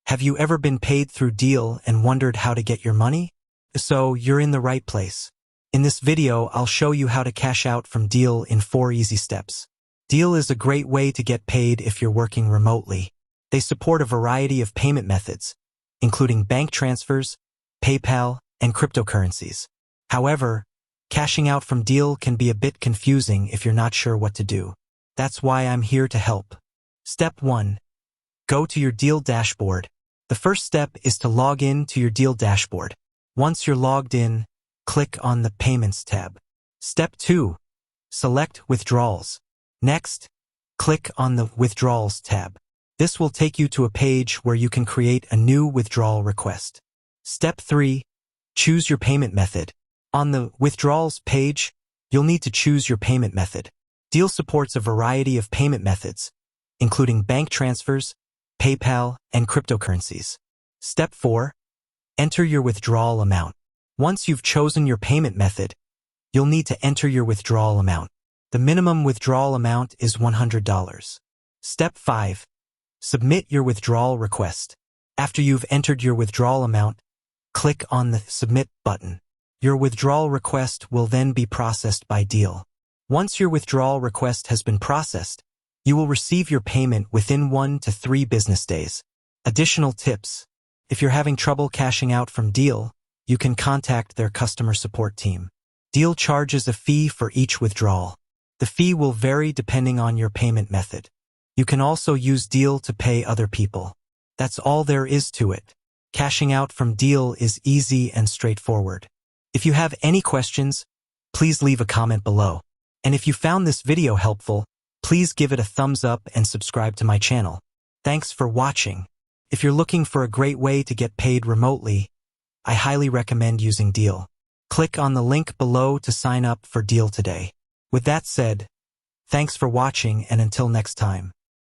Have you ever been paid through Deel and wondered how to get your money? So, you're in the right place. In this video, I'll show you how to cash out from Deel in 4 easy steps. Deel is a great way to get paid if you're working remotely. They support a variety of payment methods, including bank transfers, PayPal, and cryptocurrencies. However, cashing out from Deel can be a bit confusing if you're not sure what to do. That's why I'm here to help. Step 1. Go to your Deel dashboard. The first step is to log in to your Deel dashboard. Once you're logged in, click on the Payments tab. Step 2. Select Withdrawals. Next, click on the Withdrawals tab. This will take you to a page where you can create a new withdrawal request. Step 3. Choose your payment method. On the Withdrawals page, you'll need to choose your payment method. Deel supports a variety of payment methods, including bank transfers, PayPal, and cryptocurrencies. Step 4. Enter your withdrawal amount. Once you've chosen your payment method, you'll need to enter your withdrawal amount. The minimum withdrawal amount is $100. Step 5. Submit your withdrawal request. After you've entered your withdrawal amount, click on the Submit button. Your withdrawal request will then be processed by Deel. Once your withdrawal request has been processed, you will receive your payment within 1 to 3 business days. Additional tips. If you're having trouble cashing out from Deel, you can contact their customer support team. Deel charges a fee for each withdrawal. The fee will vary depending on your payment method. You can also use Deel to pay other people. That's all there is to it. Cashing out from Deel is easy and straightforward. If you have any questions, please leave a comment below. And if you found this video helpful, please give it a thumbs up and subscribe to my channel. Thanks for watching. If you're looking for a great way to get paid remotely, I highly recommend using Deel. Click on the link below to sign up for Deel today. With that said, thanks for watching and until next time.